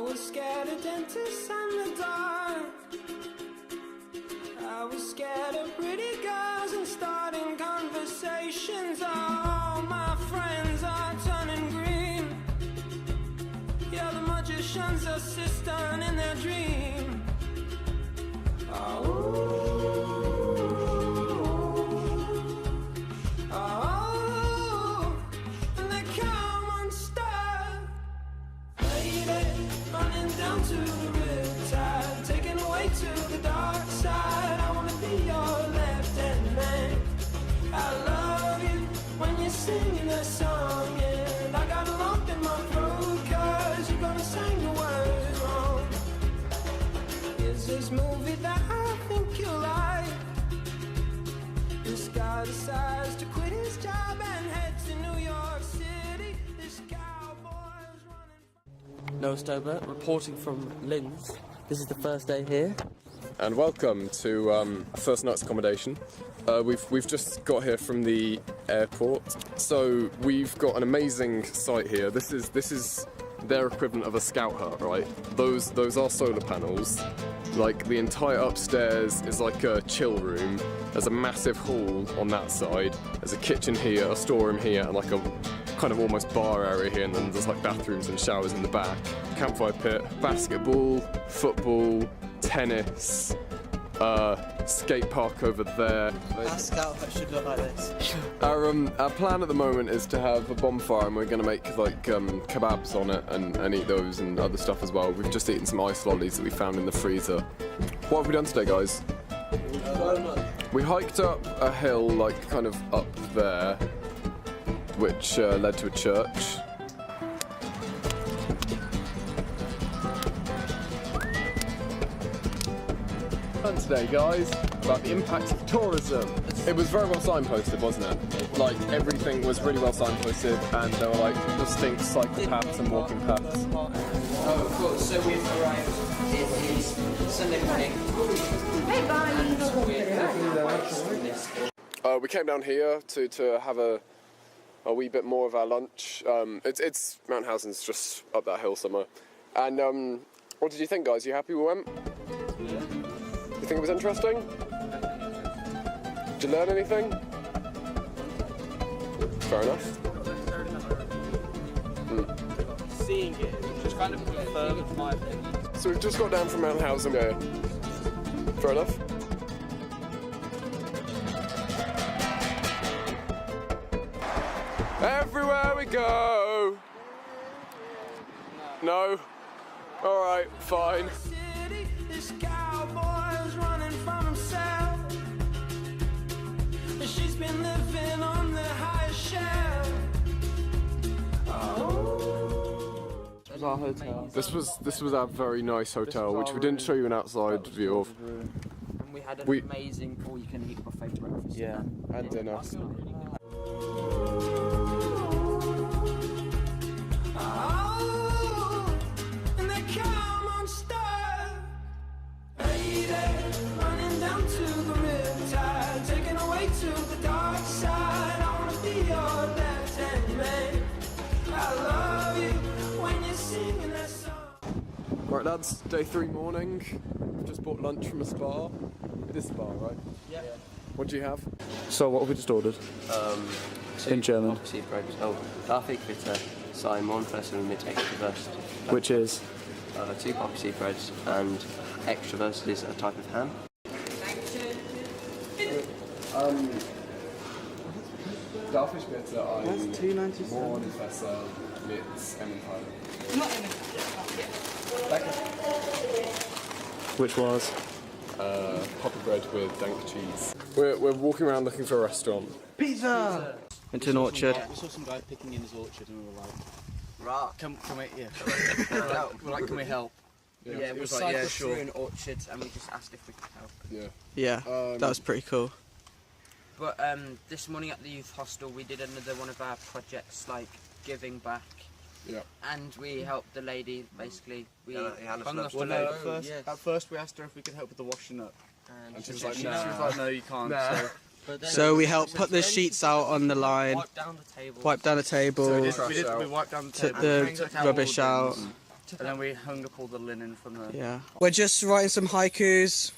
was scared of dentists and the dark. I was scared of pretty girls and starting conversations. All my friends are turning green. Yeah, the magicians assistant in their dream. And they come unstuck. Lady, running down to the riptide, taken away to the dark side. I wanna be your left-hand man. I love you when you're singing that song, and I got a lump in my throat 'cause you're gonna sing the words wrong. Is this movie that I think you like? This guy decides to quit his job and head to New York City. This cowboy's running. Noah Stober, reporting from Linz. This is the first day here. And welcome to first night's accommodation. We've just got here from the airport, so we've got an amazing site here. This is their equivalent of a scout hut, right? Those are solar panels. Like the entire upstairs is like a chill room. There's a massive hall on that side. There's a kitchen here, a storeroom here, and like a kind of almost bar area here, and then there's like bathrooms and showers in the back. Campfire pit, basketball, football, tennis, skate park over there. Our scout hut should look like this. Our plan at the moment is to have a bonfire, and we're going to make like kebabs on it and eat those and other stuff as well. We've just eaten some ice lollies that we found in the freezer. What have we done today, guys? We hiked up a hill, like kind of up there, which led to a church. Today, guys, about the impact of tourism. It was very well signposted, wasn't it? Like everything was really well signposted, and there were like distinct cycle paths and walking paths. Oh, of course. So we've arrived. It is Sunday morning. Hey, bye. We came down here to have a wee bit more of our lunch. It's Mount Housen's just up that hill somewhere. And what did you think, guys? You happy we went? You think it was interesting? Did you learn anything? Fair enough. Seeing it just kind of confirmed my opinion. So we've just got down from Mount Housen. Yeah. Fair enough. Everywhere we go. No. All right. Fine. This cowboy's running from himself. She's been living on the highest shelf. This was our hotel. This was our very nice hotel, which we didn't show you an outside view of. And we had an amazing all-you-can-eat buffet breakfast. Yeah, And dinner. And they come unstuck. Running down to the riptide, taken away to the dark side. I wanna be your left-hand man. I love you when you're singing that song. Right, lads, day 3 morning. We've just bought lunch from a spa. It is spa, right? Yeah. What do you have? So what have we just ordered? In German. Bread. Oh, darf ich bitte Simon Fessel mit Extrawurst? Which is? 2 poppy seed breads, and Extrawurst is a type of ham. Darf ich bitte That's $2.97. Morgenfässer mit Emmentaler? Which was? Poppy bread with dank cheese. We're walking around looking for a restaurant. Pizza! Into an orchard. We saw some guy picking in his orchard and we were like, Right. can we, yeah. We're like, can we help? Yeah, we was cycled like, yeah, sure. through an orchard and we just asked if we could help. Yeah. Yeah, that was pretty cool. But this morning at the youth hostel we did another one of our projects, like giving back. Yeah. And we helped the lady, basically. We Hung us Well, to no, at first we asked her if we could help with the washing up. and she was like, She nah. was like, no, you can't. So But then So we helped put the sheets out on the line, wipe down the table. wipe down the table, we wiped down the took table, the took out rubbish all out. the bins, And then we hung up all the linen from the... Yeah. We're just writing some haikus.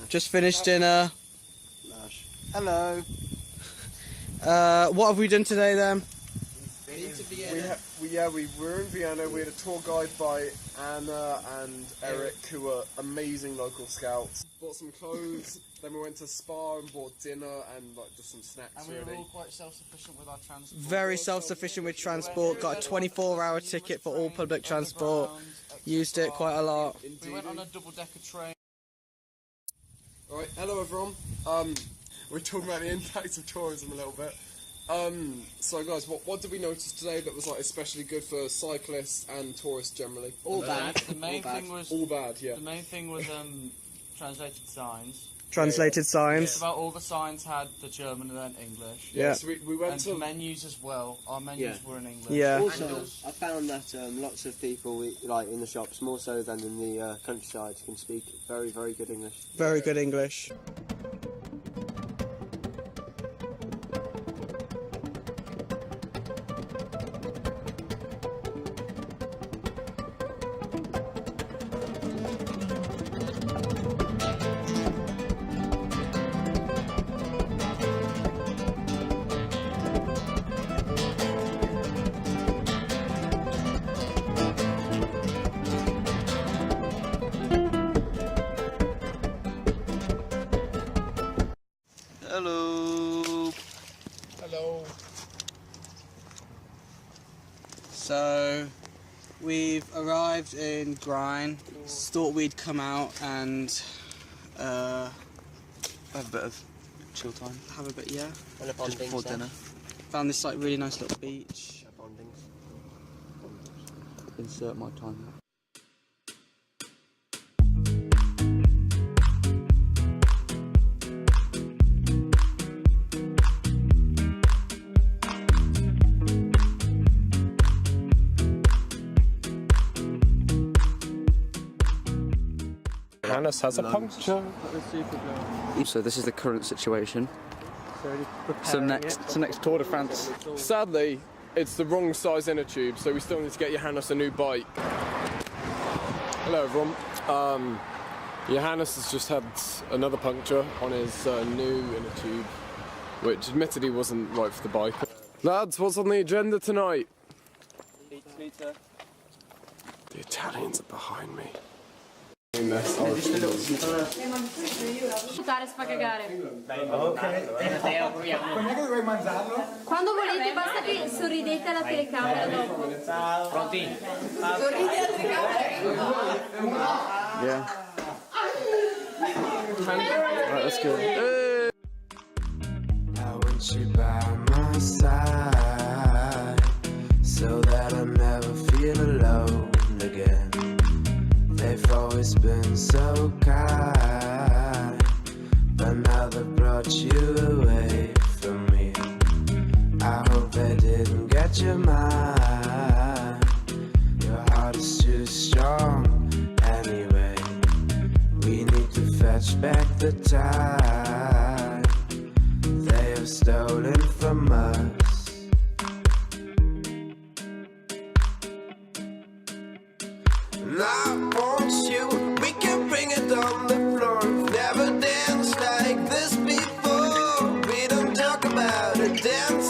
Just finished dinner. Hello. What have we done today then? We were in Vienna. We had a tour guide by Anna and Eric, who were amazing local scouts. Bought some clothes, then we went to Spa and bought dinner and like just some snacks. And we were all quite self-sufficient with our transport. Very self-sufficient with transport. Got a 24-hour ticket for all public transport. Used it quite a lot. We went on a double-decker train. Alright, hello everyone. We're talking about the impact of tourism a little bit. So guys, what did we notice today that was like especially good for cyclists and tourists generally? All bad. The main thing was... All bad, yeah. The main thing was translated signs. Translated signs. Just about all the signs had the German and then English. Yeah. So we went And to... menus as well. Our menus were in English. Yeah. Also, I found that lots of people, like in the shops, more so than in the countryside, can speak very, very good English. Very good English. Hello. Hello. So, we've arrived in Grine. Thought we'd come out and Have a bit of chill time. have a bit, yeah. And a Just before dinner. Found this like really nice little beach. Insert my time. Hannes has a puncture. So this is the current situation. So next Tour de France. Sadly, it's the wrong size inner tube, so we still need to get Johannes a new bike. Hello everyone. Johannes has just had another puncture on his new inner tube, which admittedly wasn't right for the bike. Lads, what's on the agenda tonight? The Italians are behind me. Buttare si fa cagare. Quando volete basta che sorridete alla telecamera dopo. Pronti? Sorridi alla telecamera. Yeah. Right, let's go. I want you by my side so that I never feel alone again. They've always been so kind, but now they brought you away from me. I hope they didn't get your mind. Your heart is too strong anyway. We need to fetch back the time they have stolen from us. And I want you, we can bring it on the floor. Never danced like this before. We don't talk about it, dance